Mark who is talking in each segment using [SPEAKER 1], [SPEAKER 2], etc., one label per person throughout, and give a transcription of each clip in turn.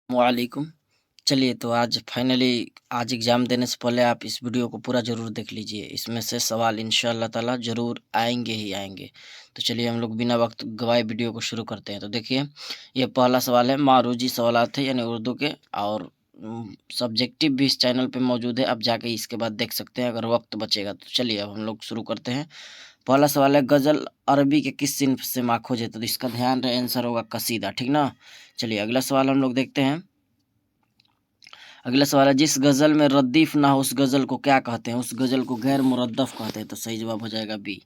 [SPEAKER 1] वालेकुम। चलिए तो आज फाइनली आज एग्ज़ाम देने से पहले आप इस वीडियो को पूरा ज़रूर देख लीजिए। इसमें से सवाल इंशाअल्लाह ताला ज़रूर आएँगे ही आएँगे। तो चलिए हम लोग बिना वक़्त गवाए वीडियो को शुरू करते हैं। तो देखिए ये पहला सवाल है, मारूजी सवालात है यानी उर्दू के, और सब्जेक्टिव भी इस चैनल पे मौजूद है। आप जाके इसके बाद देख सकते हैं अगर वक़्त बचेगा तो। चलिए अब हम लोग शुरू करते हैं। पहला सवाल है, गज़ल अरबी के किस सिन्फ़ से माखूज़ है? तो इसका ध्यान रहे, आंसर होगा कसीदा, ठीक ना? चलिए अगला सवाल हम लोग देखते हैं। अगला सवाल है, जिस गज़ल में रद्दीफ़ ना हो उस गज़ल को क्या कहते हैं? उस गज़ल को गैर मुरद्दफ़ कहते हैं। तो सही जवाब हो जाएगा बी।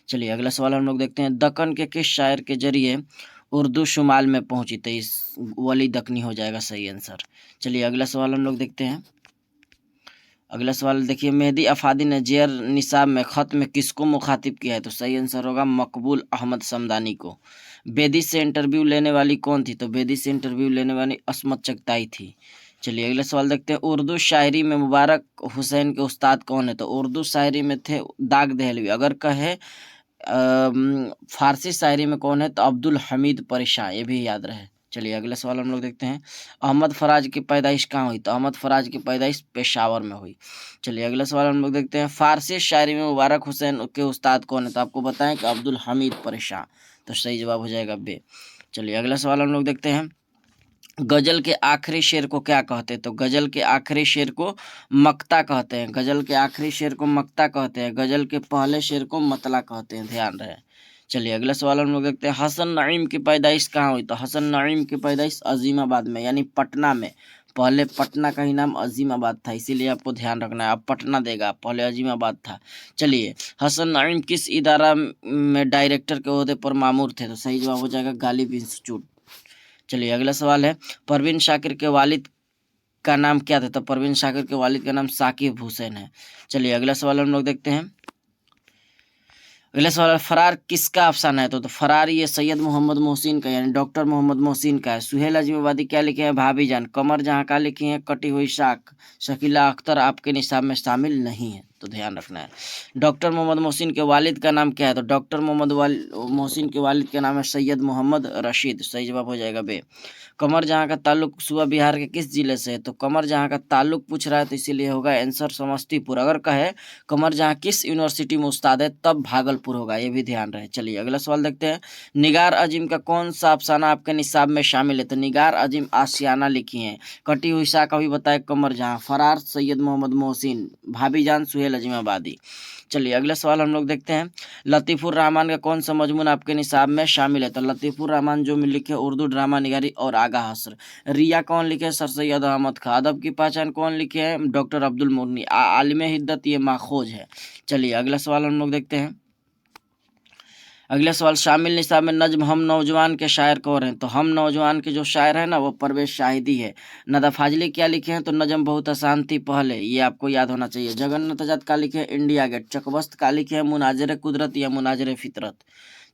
[SPEAKER 1] चलिए अगला सवाल हम लोग देखते हैं। दक्कन के किस शायर के ज़रिए उर्दू शुमाल में पहुँची? तो इस वली दक्कनी हो जाएगा सही आंसर। चलिए अगला सवाल हम लोग देखते हैं। अगला सवाल देखिए, मेहदी अफ़ादी ने जेर निसाब में ख़त में किसको मुखातिब किया है? तो सही आंसर होगा मकबूल अहमद समदानी को। बेदी से इंटरव्यू लेने वाली कौन थी? तो बेदी से इंटरव्यू लेने वाली अस्मत चगताई थी। चलिए अगला सवाल देखते हैं। उर्दू शायरी में मुबारक हुसैन के उस्ताद कौन है? तो उर्दू शायरी में थे दाग दहलवी। अगर कहे फ़ारसी शायरी में कौन है? तो अब्दुल हमीद परेशान, ये भी याद रहे। चलिए अगला सवाल हम लोग देखते हैं। अहमद फराज की पैदाइश कहाँ हुई? तो अहमद फराज की पैदाइश पेशावर में हुई। चलिए अगला सवाल हम लोग देखते हैं। फ़ारसी शायरी में मुबारक हुसैन के उस्ताद कौन है? तो आपको बताएं कि अब्दुल हमीद परेशान। तो सही जवाब हो जाएगा बे। चलिए अगला सवाल हम लोग देखते हैं। गज़ल के आखिरी शेर को क्या कहते हैं? तो गज़ल के आखिरी शेर को मक्ता कहते हैं। गज़ल के आखिरी शेर को मक्ता कहते हैं। गज़ल के पहले शेर को मतला कहते हैं, ध्यान रहे। चलिए अगला सवाल हम लोग देखते हैं। हसन नईम की पैदाइश कहाँ हुई? तो हसन नईम की पैदाइश अजीमाबाद में यानी पटना में। पहले पटना का ही नाम अजीमाबाद था, इसीलिए आपको ध्यान रखना है। अब पटना देगा, पहले अजीमाबाद था। चलिए, हसन नईम किस इदारा में डायरेक्टर के ओहदे पर मामूर थे? तो सही जवाब हो जाएगा गालिब इंस्टीट्यूट। चलिए अगला सवाल है, परवीन शाकिर के वालिद का नाम क्या था? तो परवीन शाकिर के वालिद का नाम साकिब हुसैन है। चलिए अगला सवाल हम लोग देखते हैं। अगला सवाल है, फरार किसका अफसाना है? तो फरार ये सैयद मोहम्मद मोहसिन का यानी डॉक्टर मोहम्मद मोहसिन का है। सुहेल अजीमाबादी क्या लिखे हैं? भाभी जान। कमर जहाँ का लिखी है? कटी हुई शाख। शकीला अख्तर आपके निसाब में शामिल नहीं है, तो ध्यान रखना है। डॉक्टर मोहम्मद मोहसिन के वालिद का नाम क्या है? तो डॉक्टर मोहम्मद मोहसिन के वालिद का नाम है सैयद मोहम्मद रशीद। सही जवाब हो जाएगा बे। कमर जहाँ का ताल्लुक सूबा बिहार के किस जिले से है? तो कमर जहाँ का ताल्लुक पूछ रहा है, तो इसीलिए होगा आंसर समस्तीपुर। अगर कहे कमर जहाँ किस यूनिवर्सिटी में उस्ताद है, तब भागलपुर होगा, ये भी ध्यान रहे। चलिए अगला सवाल देखते हैं। निगार अजीम का कौन सा अफसाना आपके निसाब में शामिल है? तो निगार अजीम आशियाना लिखी हैं। कटी हुई शाख अभी बताए कमर जहाँ। फरार सैयद मोहम्मद मोहसिन। भाभी जान सुहेल अजीमाबादी। चलिए अगला सवाल हम लोग देखते हैं। लतीफ़ुर रहमान का कौन सा मजमून आपके निसाब में शामिल है? तो लतीफ़ुर रहमान जो लिखे उर्दू ड्रामा निगारी और आगा हस्र। रिया कौन लिखे? सर सैयद अहमद खां। अदब की पहचान कौन लिखे हैं? डॉक्टर अब्दुल मुगनी। आलिम हिद्दत ये माखोज है। चलिए अगला सवाल हम लोग देखते हैं। अगला सवाल, शामिल निसाब में नज्म हम नौजवान के शायर कौन हैं? तो हम नौजवान के जो शायर हैं ना, वो परवेज शाहिदी है। नदा फाजली क्या लिखे हैं? तो नज्म बहुत आसान थी पहले, ये आपको याद होना चाहिए। जगन्नाथ आजाद का लिखे हैं इंडिया गेट। चकबस्त का लिखे हैं मुनाजर कुदरत या मुनाजर फितरत।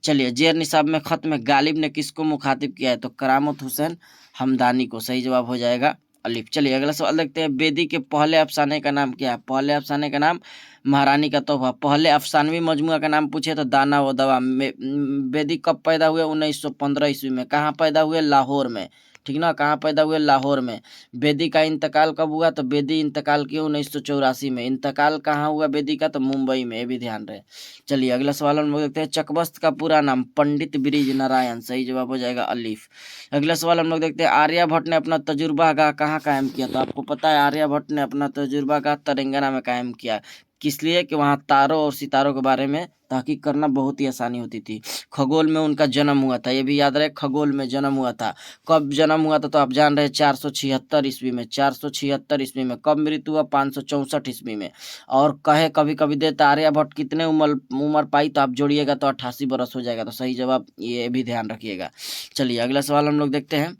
[SPEAKER 1] चलिए, जेर निसाब में खत में गालिब ने किसको मुखातिब किया है? तो करामत हुसैन हमदानी को। सही जवाब हो जाएगा अलिफ। चलिए अगला सवाल देखते हैं। बेदी के पहले अफसाने का नाम क्या है? पहले अफसाने का नाम महारानी का तोहफा। पहले अफसानवी मजमुआ का नाम पूछे तो दाना व दवा। बेदी कब पैदा हुए? 1915 ईस्वी में। कहाँ पैदा हुए? लाहौर में, ठीक ना? कहाँ पैदा हुए? लाहौर में। बेदी का इंतकाल कब हुआ? तो बेदी इंतकाल किए 1984 में। इंतकाल कहाँ हुआ बेदी का? तो मुंबई में, ये भी ध्यान रहे। चलिए अगला सवाल हम लोग देखते हैं। चकबस्त का पूरा नाम? पंडित ब्रिज नारायण। सही जवाब हो जाएगा अलीफ। अगला सवाल हम लोग देखते हैं। आर्यभट्ट ने अपना तजुर्बा गाह कहाँ कायम किया? तो आपको पता है आर्यभट्ट ने अपना तजुर्बा गाह तेलंगाना में कायम किया। किस लिए? कि वहाँ तारों और सितारों के बारे में तहकीक करना बहुत ही आसानी होती थी। खगोल में उनका जन्म हुआ था, ये भी याद रहे, खगोल में जन्म हुआ था। कब जन्म हुआ था? तो आप जान रहे 476 ईस्वी में। 476 ईस्वी में। कब मृत्यु हुआ? 564 ईस्वी में। और कहे कभी कभी देता आर्यभट्ट कितने उम्र पाई? तो आप जोड़िएगा तो 88 बरस हो जाएगा। तो सही जवाब, ये भी ध्यान रखिएगा। चलिए अगला सवाल हम लोग देखते हैं।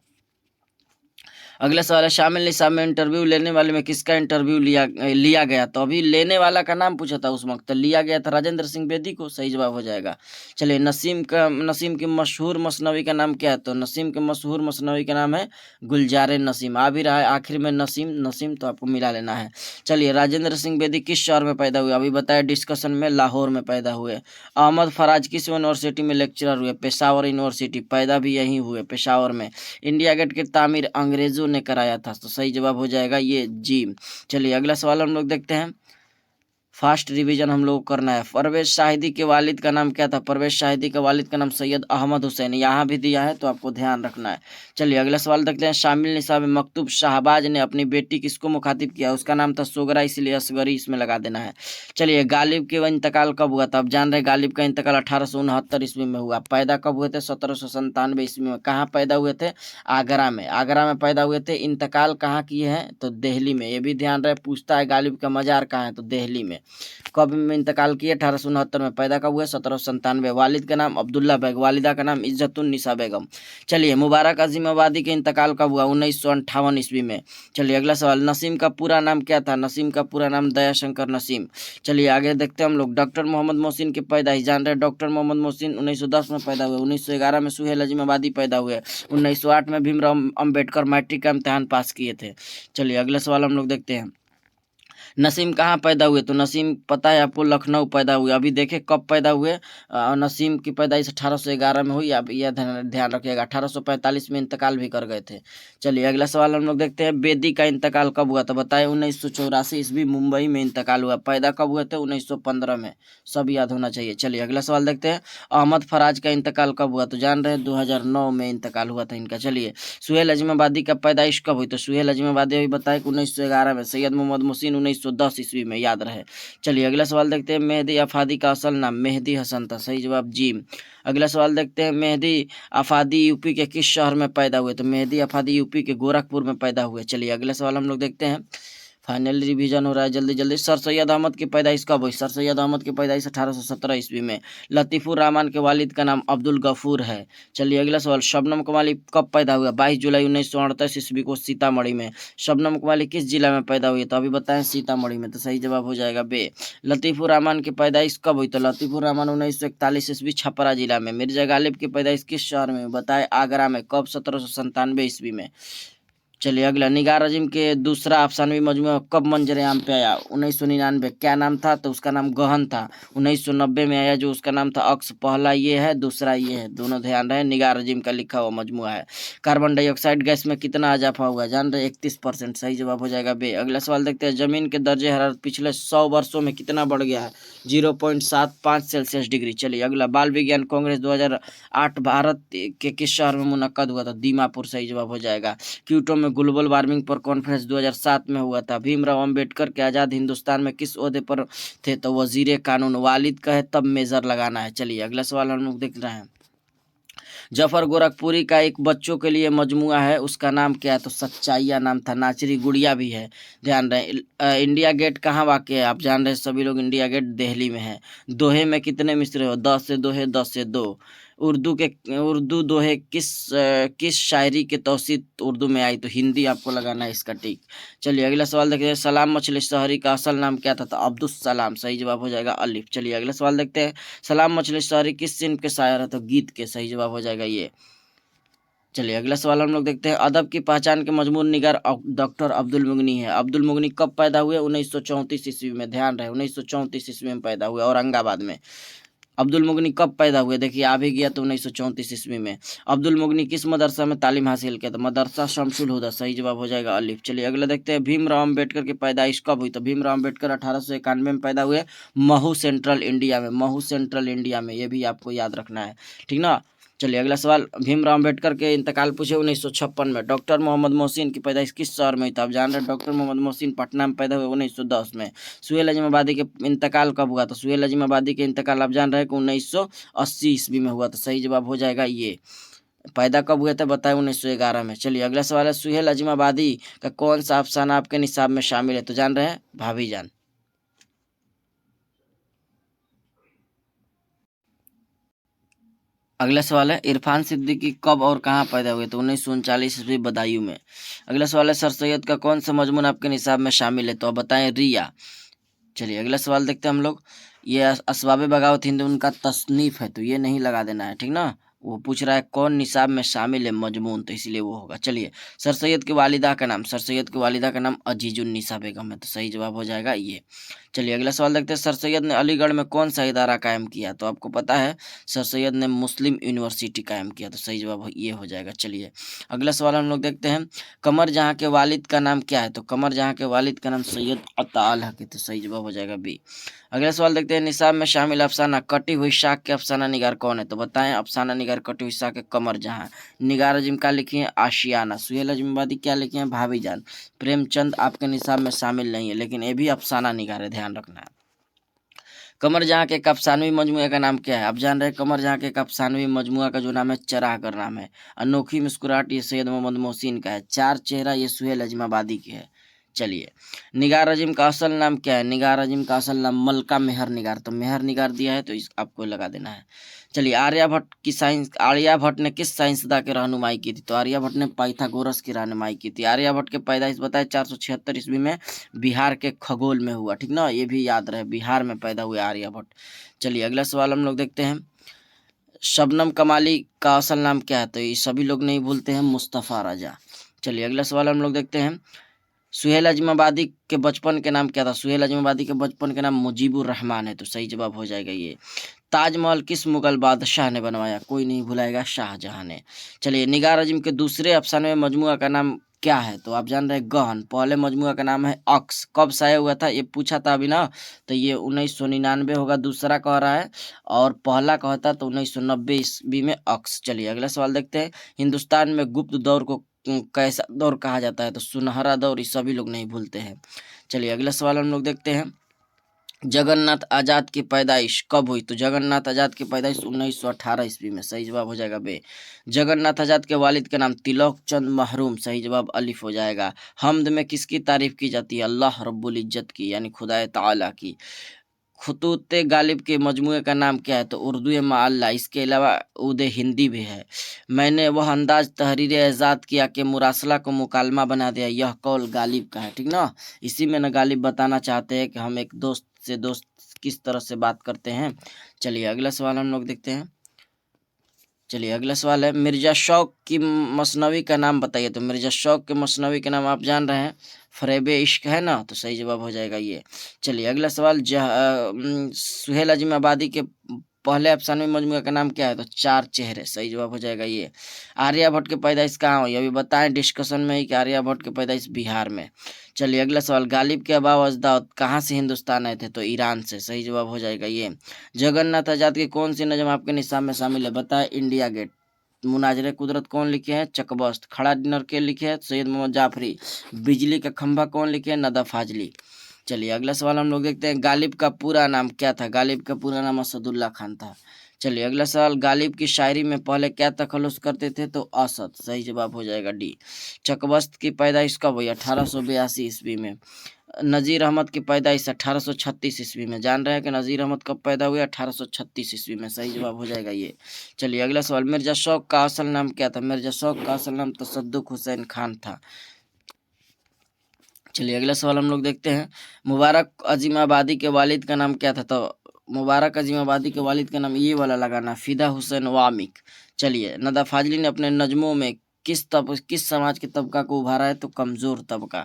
[SPEAKER 1] अगला सवाल है, शामिल निसाब में इंटरव्यू लेने वाले में किसका इंटरव्यू लिया गया? तो अभी लेने वाला का नाम पूछा था उस वक्त, तो लिया गया था राजेंद्र सिंह बेदी को। सही जवाब हो जाएगा। चलिए, नसीम की मशहूर मसनवी का नाम क्या है? तो नसीम के मशहूर मसनवी का नाम है गुलजार नसीम। आ भी रहा है आखिर में नसीम नसीम, तो आपको मिला लेना है। चलिए, राजेंद्र सिंह बेदी किस शहर में पैदा हुए? अभी बताया डिस्कशन में, लाहौर में पैदा हुए। अहमद फराज किस यूनिवर्सिटी में लेक्चरर हुए? पेशावर यूनिवर्सिटी। पैदा भी यहीं हुए, पेशावर में। इंडिया गेट की तामीर अंग्रेजों ने कराया था, तो सही जवाब हो जाएगा ये जी। चलिए अगला सवाल हम लोग देखते हैं, फास्ट रिवीजन हम लोग करना है। परवेज शाहिदी के वालिद का नाम क्या था? परवेज शाहिदी के वालिद का नाम सैयद अहमद हुसैन, यहाँ भी दिया है तो आपको ध्यान रखना है। चलिए अगला सवाल देखते हैं, शामिल निसाब मकतूब शाहबाज ने अपनी बेटी किसको मुखातिब किया? उसका नाम था सोगरा, इसलिए असगरी इसमें लगा देना है। चलिए गालिब के इंतकाल कब हुआ था? अब जान रहे गालिब का इंतकाल 1869 ईस्वी में हुआ। पैदा कब हुए थे? 1797 ईस्वी में। कहाँ पैदा हुए थे? आगरा में। आगरा में पैदा हुए थे। इंतकाल कहाँ किए हैं? तो दिल्ली में। ये भी ध्यान रहे, पूछता है गालिब का मजार कहाँ है, तो दिल्ली में। कब में इंतकाल किए? 1869 में। पैदा कब हुए? 1797। वालिद का नाम अब्दुल्ला बेग, वालिदा का नाम इज्जतुन्निसा बेगम। चलिए मुबारक अजीमाबादी के इंतकाल कब हुआ? 1958 ईस्वी में। चलिए अगला सवाल, नसीम का पूरा नाम क्या था? नसीम का पूरा नाम दयाशंकर नसीम। चलिए आगे देखते हैं हम लोग, डॉक्टर मोहम्मद मोहसिन की पैदाइश जान रहे हैं। डॉक्टर मोहम्मद मोहसिन 1910 में पैदा हुए। 1911 में सुहेल अजीमाबादी पैदा हुए। 1908 में भीमराव अम्बेडकर मैट्रिक का इम्तहान पास किए थे। चलिए अगला सवाल हम लोग देखते हैं, नसीम कहाँ पैदा हुए? तो नसीम पता है आपको, लखनऊ पैदा हुए। अभी देखें कब पैदा हुए। नसीम की पैदाइश 1811 में हुई। आप यह ध्यान रखिएगा। 1845 में इंतकाल भी कर गए थे। चलिए अगला सवाल हम लोग देखते हैं, बेदी का इंतकाल कब हुआ? तो बताए 1984 ईस्वी मुंबई में इंतकाल हुआ। पैदा कब हुए थे? 1915 में। सब याद होना चाहिए। चलिए अगला सवाल देखते हैं, अहमद फराज का इंतकाल कब हुआ? तो जान रहे हैं 2009 में इंतकाल हुआ था इनका। चलिए सुहेल अजीमाबादी का पैदाइश कब हुई? तो सुहेल अजीमाबादी अभी बताए कि 1911 में। सैयद मोहम्मद मोहसिन 1910 ईस्वी में, याद रहे। चलिए अगला सवाल देखते हैं, मेहदी अफादी का असल नाम? मेहदी हसन था, सही जवाब जी। अगला सवाल देखते हैं, मेहदी अफादी यूपी के किस शहर में पैदा हुए? तो मेहदी अफादी यूपी के गोरखपुर में पैदा हुए। चलिए अगला सवाल हम लोग देखते हैं, फाइनल रिवीजन हो रहा है जल्दी जल्दी। सर सैयद अहमद की पैदाइश कब हुई? सर सैयद अहमद की पैदाइश 1817 ईस्वी में। लतीफ़ुर रहमान के वालिद का नाम अब्दुल गफूर है। चलिए अगला सवाल, शबनम कमाली कब पैदा हुआ? 22 जुलाई 1938 ईस्वी को सीतामढ़ी में। शबनम कमाली किस जिला में पैदा हुई? तो अभी बताएं सीतामढ़ी में, तो सही जवाब हो जाएगा बे। लतीफ़ुर रहमान की पैदाइश कब हुई? तो लतीफ़ुर रहमान 1941 ईस्वी छपरा जिला में। मिर्जा गालिब की पैदाइश किस शहर में? बताए आगरा में। कब? 1797 ईस्वी में। चलिए अगला, निगार अजीम के दूसरा अफसानवी मजमूआ कब मंजर आम पे आया? 1999। क्या नाम था? तो उसका नाम गहन था। 1990 में आया, जो उसका नाम था अक्स। पहला ये है, दूसरा ये है, दोनों ध्यान रहे। निगार अजीम का लिखा हुआ मजमूआ है। कार्बन डाइऑक्साइड गैस में कितना इजाफा हुआ? जान रहे 31%, सही जवाब हो जाएगा बे। अगला सवाल देखते हैं, जमीन के दर्जे हरारत पिछले 100 वर्षों में कितना बढ़ गया है? 0.75 सेल्सियस डिग्री। चलिए अगला, बाल विज्ञान कांग्रेस 2008 भारत के किस शहर में मुनक्कद हुआ था? दीमापुर, सही जवाब हो जाएगा। क्यूटो में ग्लोबल वार्मिंग पर कॉन्फ्रेंस 2007 में हुआ था। भीमराव अंबेडकर के आज़ाद हिंदुस्तान में किस ओहदे पर थे? तो वजीर कानून। वालिद कहे तब मेजर लगाना है। चलिए अगला सवाल हम लोग देख रहे हैं, जफर गोरखपुरी का एक बच्चों के लिए मजमुआ है, उसका नाम क्या है? तो सच्चाइया नाम था। नाचरी गुड़िया भी है, ध्यान रहे। इंडिया गेट कहाँ वाक़ है? आप जान रहे सभी लोग, इंडिया गेट दिल्ली में है। दोहे में कितने मिसरे हो? 10 से दोहे, 10 से 2। उर्दू दोहे किस शायरी के तौसीत उर्दू में आई? तो हिंदी आपको लगाना है इसका टिक। चलिए अगला सवाल देखते हैं, सलाम मछली शहरी का असल नाम क्या था? तो अब्दुल सलाम, सही जवाब हो जाएगा अलिफ। चलिए अगला सवाल देखते हैं, सलाम मछली शहरी किस सिंध के शायर है? तो गीत के, सही जवाब हो जाएगा ये। चलिए अगला सवाल हम लोग देखते हैं, अदब की पहचान के मजमून निगार डॉक्टर अब्दुल मुगनी है। अब्दुल मुगनी कब पैदा हुए? 1934 ईस्वी में। ध्यान रहे 1934 ईस्वी में पैदा हुए, औरंगाबाद में। अब्दुल मुगनी कब पैदा हुए? देखिए आ भी गया तो 1934 ईस्वी में। अब्दुल मुगनी किस मदरसा में तालीम हासिल किया? तो मदरसा शमसुल हुदा, सही जवाब हो जाएगा अलिफ। चलिए अगला देखते हैं, भीमराव अम्बेडकर की पैदाइश कब हुई? तो भीमराव अम्बेडकर 1891 में पैदा हुए, महू सेंट्रल इंडिया में। महू सेंट्रल इंडिया में, ये भी आपको याद रखना है, ठीक ना। चलिए अगला सवाल, भीमराव अम्बेडकर के इंतकाल पूछे 1956 में। डॉक्टर मोहम्मद मोहसिन की पैदाइश किस शहर में हुई? तो आप जान रहे हैं डॉक्टर मोहम्मद मोहसिन पटना में पैदा हुए 1910 में। सुहेल अजीमाबादी के इंतकाल कब हुआ? तो सुहेल अजीमाबादी के इंतकाल आप जान रहे हैं कि 1980 ईस्वी में हुआ, तो सही जवाब हो जाएगा ये। पैदा कब हुए थे बताए? 1911 में। चलिए अगला सवाल है, सुहेल अजीमाबादी का कौन सा अफसाना आपके निसाब में शामिल है? तो जान रहे हैं भाभी जान। अगला सवाल है, इरफान सिद्दीकी कब और कहाँ पैदा हुए? तो 1939 ईस्वी बदायूं में। अगला सवाल है, सर सैयद का कौन सा मजमून आपके निसाब में शामिल है? तो आप बताएं रिया। चलिए अगला सवाल देखते हैं हम लोग, ये असबाब बगावत हिंद उनका तसनीफ है, तो ये नहीं लगा देना है, ठीक ना। वो पूछ रहा है कौन निसाब में शामिल है मजमून, तो इसलिए वो होगा। चलिए, सर सैयद की वालिदा का नाम, सर सैयद की वालिदा का नाम अजीजुन्निसा बेगम है, तो सही जवाब हो जाएगा ये। चलिए अगला सवाल देखते हैं, सर सैयद ने अलीगढ़ में कौन सा इदारा कायम किया, तो आपको पता है सर सैयद ने मुस्लिम यूनिवर्सिटी कायम किया, तो सही जवाब ये हो जाएगा। चलिए अगला सवाल हम लोग देखते हैं, कमर जहाँ के वालिद का नाम क्या है, तो कमर जहाँ के वालिद का नाम सैयद अता अल हक है, तो सही जवाब हो जाएगा बी। अगला सवाल देखते हैं, निसाब में शामिल अफसाना कटी हुई शाख के अफसाना निगार कौन है, तो बताएं अफसाना निगार कटी हुई शाख के कमर जहाँ। निगार अजीम क्या लिखी है, आशियाना। सुहेल अजमीबादी क्या लिखे हैं, भाभी जान। प्रेमचंद आपके निसाब में शामिल नहीं है, लेकिन ये भी अफसाना निगार है, ध्यान रखना है। कमर जहाँ के एक अफसानवी मजमुए का नाम क्या है, आप जान रहे हैं कमर जहाँ के एक अफसानवी मजमुआ का जो नाम है चरागर नाम है। अनोखी मुस्कुराहट ये सैयद मोहम्मद मोहसिन का है। चार चेहरा ये सुहेल अजमाबादी की है। चलिए, निगार अजीम का असल नाम क्या है, निगार अजीम का असल नाम मलका मेहर निगार, तो मेहर निगार दिया है तो इस आपको लगा देना है। चलिए, आर्यभट्ट ने किस साइंसदा की रहनुमाई की थी, तो आर्यभट्ट ने पाइथागोरस की रहनुमाई की थी। आर्यभट्ट के पैदाइश बताए 476 ईस्वी में बिहार के खगोल में हुआ, ठीक ना, ये भी याद रहे, बिहार में पैदा हुए आर्यभट्ट। चलिए अगला सवाल हम लोग देखते हैं, शबनम कमाली का असल नाम क्या है, तो ये सभी लोग नहीं भूलते हैं, मुस्तफ़ा रजा। चलिए अगला सवाल हम लोग देखते हैं, सुहेल अजमाबादी के बचपन के नाम क्या था, सुहेल अजमाबादी के बचपन के नाम मुजीबुर रहमान है, तो सही जवाब हो जाएगा ये। ताजमहल किस मुगल बादशाह ने बनवाया, कोई नहीं भुलाएगा, शाहजहां ने। चलिए, निगार अजीम के दूसरे अफसाने में मजमुआ का नाम क्या है, तो आप जान रहे हैं गहन। पहले मजमुआ का नाम है अक्स, कब शाया हुआ था ये पूछा था अभी ना, तो ये 1999 होगा, दूसरा कह रहा है, और पहला कहता तो 1990 ईस्वी में अक्स। चलिए अगला सवाल देखते हैं, हिंदुस्तान में गुप्त दौर को कैसा दौर कहा जाता है, तो सुनहरा दौर, ये सभी लोग नहीं भूलते हैं। चलिए अगला सवाल हम लोग देखते हैं, जगन्नाथ आजाद की पैदाइश कब हुई, तो जगन्नाथ आजाद की पैदाइश 1918 ईस्वी में, सही जवाब हो जाएगा बे। जगन्नाथ आजाद के वालिद का नाम तिलक चंद महरूम, सही जवाब अलिफ हो जाएगा। हमद में किसकी तारीफ की जाती है, अल्लाह रब्बुल इज्जत की, यानी खुदाए ताला की। खुतूत गालिब के मजमूए का नाम क्या है, तो उर्दू माअल्ला, इसके अलावा उर्दू हिंदी भी है। मैंने वह अंदाज तहरीर एजाद किया कि मुरासला को मुकालमा बना दिया, यह कौल गालिब का है, ठीक ना। इसी में न गालिब बताना चाहते हैं कि हम एक दोस्त से दोस्त किस तरह से बात करते हैं। चलिए अगला सवाल हम लोग देखते हैं, चलिए अगला सवाल है, मिर्जा शौक की मसनवी का नाम बताइए, तो मिर्जा शौक के मसनवी के नाम आप जान रहे हैं, फरेब इश्क है ना, तो सही जवाब हो जाएगा ये। चलिए अगला सवाल, सुहेल अजीमाबादी के पहले अफसानवी मजमूआ का नाम क्या है, तो चार चेहरे, सही जवाब हो जाएगा ये। आर्यभट्ट की पैदाइश कहाँ हुई, अभी बताएं डिस्कशन में ही कि आर्यभट्ट की पैदाइश बिहार में। चलिए अगला सवाल, गालिब के अबाव अजदाद कहाँ से हिंदुस्तान आए थे, तो ईरान से, सही जवाब हो जाएगा ये। जगन्नाथ आजाद की कौन सी नज़म आपके निसाब में शामिल है, बताएं इंडिया गेट। मुनाजरे कुदरत कौन लिखे हैं, चकबस्त। खड़ा डिनर के लिखे हैं, सैयद मोहम्मद जाफरी। बिजली का खंभा कौन लिखे हैं, नदा फाजली। चलिए अगला सवाल हम लोग देखते हैं, गालिब का पूरा नाम क्या था, गालिब का पूरा नाम असदुल्ला खान था। चलिए अगला सवाल, गालिब की शायरी में पहले क्या तखल्लुस करते थे, तो असद, सही जवाब हो जाएगा डी। चकबस्त की पैदाइश कब हुई, 1882 ईस्वी में। नज़ीर अहमद की पैदाइश 1836 ईस्वी में, जान रहे हैं कि नज़ीर अहमद कब पैदा हुए, 1836 ईस्वी में, सही जवाब हो जाएगा ये। चलिए अगला सवाल, मिर्जा शौक का असल नाम क्या था, मिर्जा शौक का असल नाम तसद्दुक हुसैन खान था। चलिए अगला सवाल हम लोग देखते हैं, मुबारक अजीमाबादी के वालिद का नाम क्या था, तो मुबारक अजीमाबादी के वालिद का नाम ये वाला लगाना, फिदा हुसैन वामिक। चलिए, नदा फाजली ने अपने नज्मों में किस समाज के तबका को उभारा है, तो कमज़ोर तबका।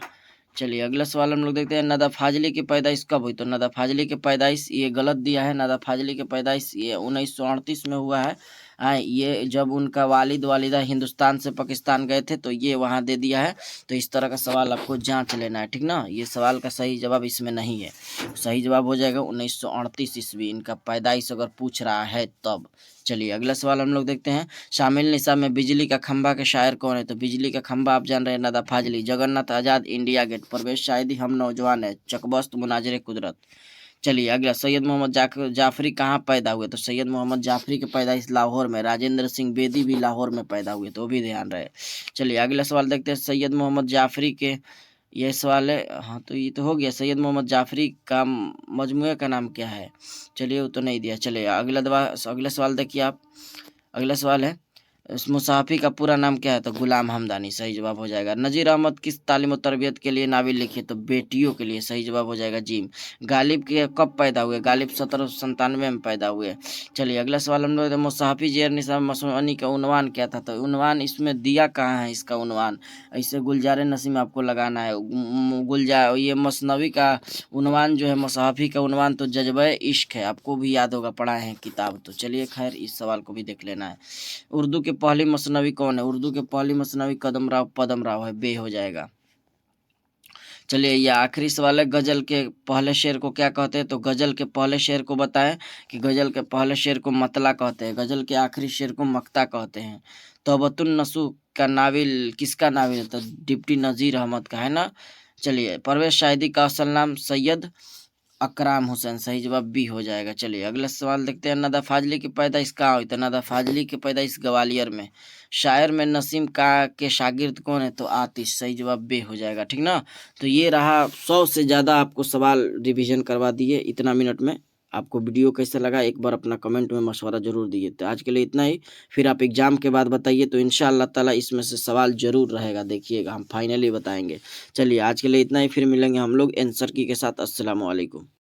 [SPEAKER 1] चलिए अगला सवाल हम लोग देखते हैं, नदा फाजली की पैदाइश कब हुई, तो नदा फाजली की पैदाइश ये गलत दिया है, नदा फाजली की पैदाइश ये 1938 में हुआ है। ये जब उनका वालिद वालिदा हिंदुस्तान से पाकिस्तान गए थे, तो ये वहाँ दे दिया है। तो इस तरह का सवाल आपको जांच लेना है, ठीक ना। ये सवाल का सही जवाब इसमें नहीं है, सही जवाब हो जाएगा 1938 ईस्वी, इनका पैदाइश अगर पूछ रहा है तब। चलिए अगला सवाल हम लोग देखते हैं, शामिल निसाब में बिजली का खंभा के शायर कौन है, तो बिजली का खंभा आप जान रहे हैं, नदा फाजली। जगन्नाथ आजाद, इंडिया गेट, परवेश शाहिदी, हम नौजवान है, चकबस्त, मुनाजरे कुदरत। चलिए अगला, सैयद मोहम्मद जाफरी कहाँ पैदा हुए, तो सैयद मोहम्मद जाफरी के पैदाइश लाहौर में। राजेंद्र सिंह बेदी भी लाहौर में पैदा हुए, तो भी ध्यान रहे। चलिए अगला सवाल देखते हैं, सैयद मोहम्मद जाफरी के, यह सवाल है, हाँ तो ये तो हो गया, सैयद मोहम्मद जाफरी का मजमूए का नाम क्या है, चलिए वो तो नहीं दिया। चलिए अगला सवाल देखिए आप, अगला सवाल है, इस मुसाफ़ी का पूरा नाम क्या है? तो गुलाम हमदानी, सही जवाब हो जाएगा। नज़ीर अहमद किस तालीम और तरबियत के लिए नावल लिखी? तो बेटियों के लिए, सही जवाब हो जाएगा जिम। गालिब के कब पैदा हुए? गालिब 1797 में पैदा हुए। चलिए अगला सवाल हम लोग, मुसाफ़ी जेर निसाब मसनूआनी का उन्वान क्या था? तो उन्वान इसमें दिया कहाँ है इसका उन्वान? ऐसे गुलजार नसीम आपको लगाना है। गुलजार ये मसनवी का उन्वान जो है, मुसाफ़ी का उन्वान तो जज्बे इश्क है, आपको भी याद होगा, पढ़ा है किताब। तो चलिए खैर इस सवाल को भी देख लेना है। उर्दू के पहली मसनवी कौन है? उर्दू के पहली मसनवी पदम राव है, बे हो जाएगा। चलिए ये आखिरी सवाल है, गजल के पहले शेर को क्या कहते हैं? तो गजल के पहले शेर को बताएं कि गजल के पहले शेर को मतला कहते हैं, गजल के आखिरी शेर को मक्ता कहते हैं। तौबतुन नसूह का नाविल किसका नाविल है? तो डिप्टी नज़ीर अहमद का है ना। चलिए परवेज शाहिदी का असल नाम सैयद अकराम हुसैन, सही जवाब बी हो जाएगा। चलिए अगला सवाल देखते हैं, नदा फाजली की पैदाइश कहाँ हुई? तो नदा फाजली की पैदाइश ग्वालियर में। शायर में नसीम का के शागिर्द कौन है? तो आतिश, सही जवाब बे हो जाएगा, ठीक ना। तो ये रहा 100 से ज़्यादा आपको सवाल रिवीजन करवा दिए इतना मिनट में। आपको वीडियो कैसा लगा एक बार अपना कमेंट में मशवरा ज़रूर दिए। तो आज के लिए इतना ही, फिर आप एग्ज़ाम के बाद बताइए, तो इंशाअल्लाह ताला इसमें से सवाल ज़रूर रहेगा, देखिएगा हम फाइनली बताएंगे। चलिए आज के लिए इतना ही, फिर मिलेंगे हम लोग आंसर की के साथ। अस्सलाम वालेकुम।